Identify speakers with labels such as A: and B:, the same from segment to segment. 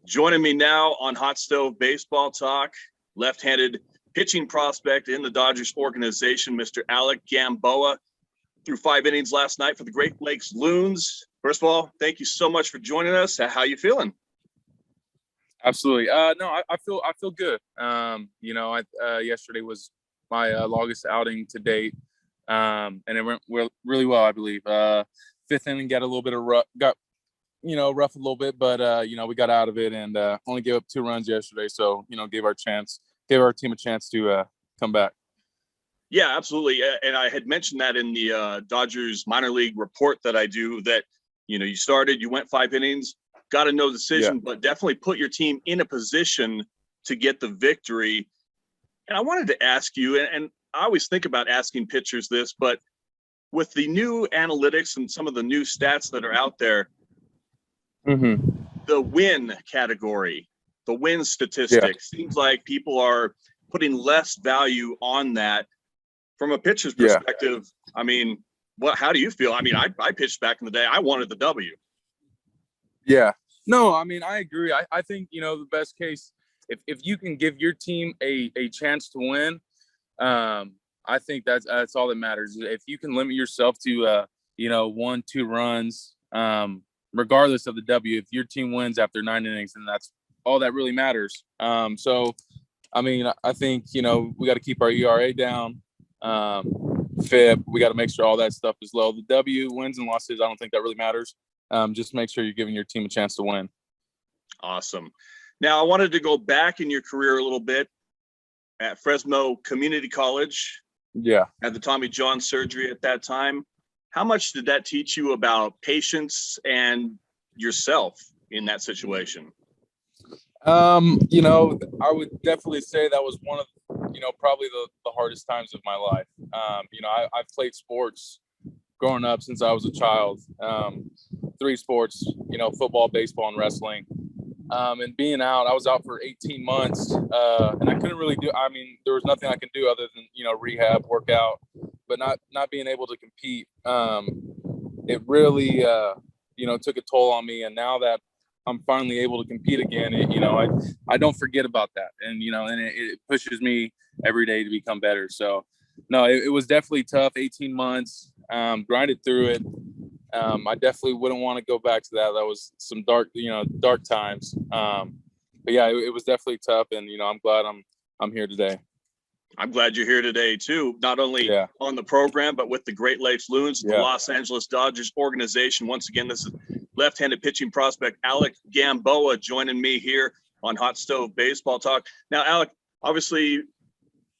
A: Joining me now on Hot Stove Baseball Talk, left-handed pitching prospect in the Dodgers organization, Mr. Alec Gamboa. Threw 5 innings last night for the Great Lakes Loons. First of all, thank you so much for joining us. How you feeling?
B: Absolutely. No, I feel good. Yesterday was my longest outing to date, and it went really well, I believe. Fifth inning got a little bit of rough a little bit, but we got out of it and only gave up 2 runs yesterday. So gave our team a chance to come back.
A: Yeah, absolutely. And I had mentioned that in the Dodgers minor league report that I do, that you went 5 innings. Got a no decision, but definitely put your team in a position to get the victory. And I wanted to ask you, and I always think about asking pitchers this, but with the new analytics and some of the new stats that are out there, the win category, the win statistic, seems like people are putting less value on that. From a pitcher's perspective, I mean, how do you feel? I mean, I pitched back in the day. I wanted the W.
B: Yeah. No, I mean, I agree. I think, the best case, if you can give your team a chance to win, I think that's all that matters. If you can limit yourself to, 1-2 runs, regardless of the W, if your team wins after 9 innings, then that's all that really matters. So, I mean, I think, we got to keep our ERA down. FIP, we got to make sure all that stuff is low. The W, wins and losses, I don't think that really matters. Just make sure you're giving your team a chance to win.
A: Awesome. Now, I wanted to go back in your career a little bit at Fresno Community College.
B: Yeah.
A: Had the Tommy John surgery at that time. How much did that teach you about patience and yourself in that situation?
B: I would definitely say that was one of, probably the hardest times of my life. I've played sports growing up since I was a child. 3 sports, football, baseball, and wrestling. And being out, I was out for 18 months, and I couldn't really there was nothing I could do other than, rehab, workout, but not being able to compete. It really, took a toll on me. And now that I'm finally able to compete again, I don't forget about that. And, it pushes me every day to become better. So, no, it was definitely tough, 18 months, grinded through it. I definitely wouldn't want to go back to that. That was some dark times. But yeah, it was definitely tough. And, I'm glad I'm here today.
A: I'm glad you're here today too. Not only on the program, but with the Great Lakes Loons, the Los Angeles Dodgers organization. Once again, this is left-handed pitching prospect Alec Gamboa joining me here on Hot Stove Baseball Talk. Now, Alec, obviously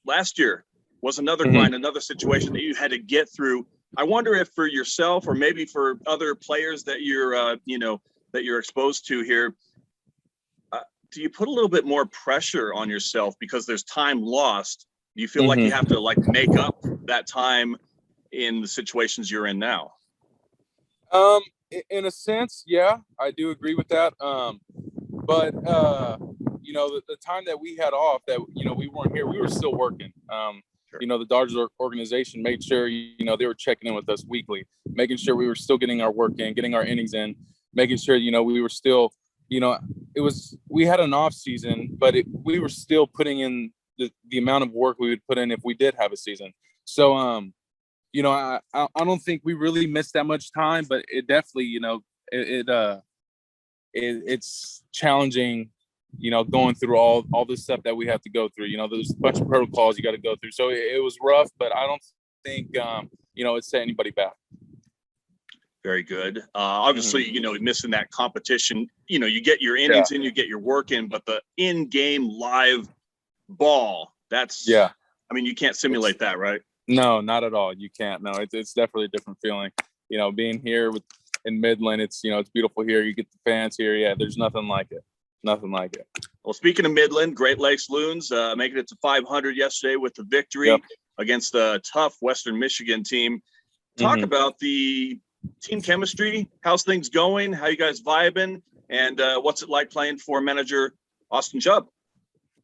A: last year was another grind, another situation that you had to get through. I wonder if for yourself or maybe for other players that you're exposed to here, do you put a little bit more pressure on yourself because there's time lost? Do you feel like you have to make up that time in the situations you're in now?
B: In a sense, yeah, I do agree with that. But the time that we had off, that we weren't here, we were still working. The Dodgers organization made sure they were checking in with us weekly, making sure we were still getting our work in, getting our innings in, making sure we were still we had an off season, but we were still putting in the amount of work we would put in if we did have a season. So I don't think we really missed that much time, but it definitely it's challenging, going through all this stuff that we have to go through. There's a bunch of protocols you got to go through. So it was rough, but I don't think it set anybody back.
A: Very good. Obviously, missing that competition, you get your innings in, you get your work in, but the in-game live ball, I mean, you can't simulate that, right?
B: No, not at all. You can't. No, it's definitely a different feeling. Being here in Midland, it's beautiful here. You get the fans here. Yeah, there's nothing like it. Nothing like it.
A: Well, speaking of Midland, Great Lakes Loons making it to 500 yesterday with the victory against a tough Western Michigan team. Talk about the team chemistry. How's things going? How you guys vibing? And what's it like playing for manager Austin Chubb?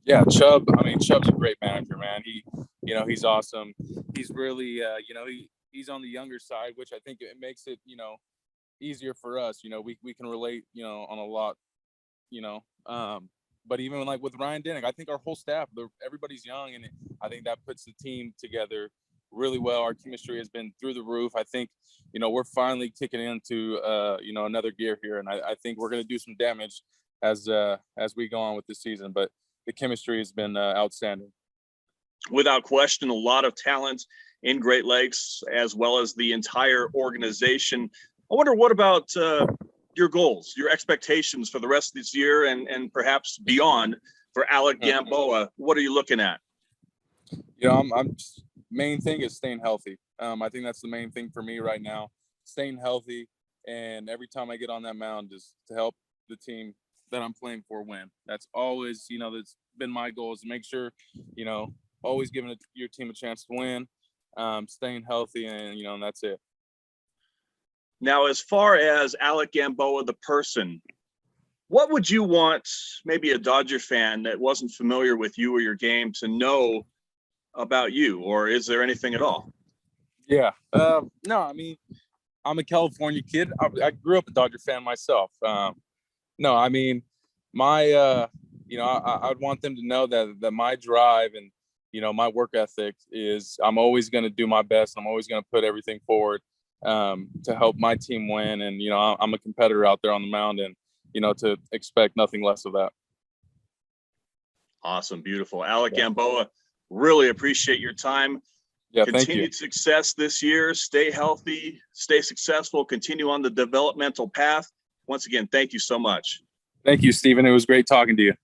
B: Yeah, Chubb. I mean, Chubb's a great manager, man. He's awesome. He's really, he's on the younger side, which I think it makes it, easier for us. We can relate, on a lot you know. But even like with Ryan Dennick, I think our whole staff, everybody's young, and I think that puts the team together really well. Our chemistry has been through the roof. I think, you know, we're finally kicking into, you know, another gear here, and I think we're going to do some damage as we go on with this season. But the chemistry has been outstanding.
A: Without question, a lot of talent in Great Lakes, as well as the entire organization. I wonder, what about your goals, your expectations for the rest of this year and perhaps beyond for Alec Gamboa? What are you looking at?
B: You know, I'm just, main thing is staying healthy. I think that's the main thing for me right now, staying healthy. And every time I get on that mound is to help the team that I'm playing for win. That's always, you know, that's been my goal, is to make sure, you know, always giving your team a chance to win, staying healthy, and, you know, and that's it.
A: Now, as far as Alec Gamboa, the person, what would you want maybe a Dodger fan that wasn't familiar with you or your game to know about you, or is there anything at all?
B: Yeah. No, I mean, I'm a California kid. I grew up a Dodger fan myself. No, I mean, my, you know, I'd want them to know that my drive and, you know, my work ethic is, I'm always going to do my best. I'm always going to put everything forward to help my team win. And, you know, I'm a competitor out there on the mound, and, you know, to expect nothing less of that.
A: Awesome. Beautiful. Alec Gamboa, really appreciate your time.
B: Yeah,
A: continued success this year. Stay healthy, stay successful, continue on the developmental path. Once again, thank you so much.
B: Thank you, Stephen. It was great talking to you.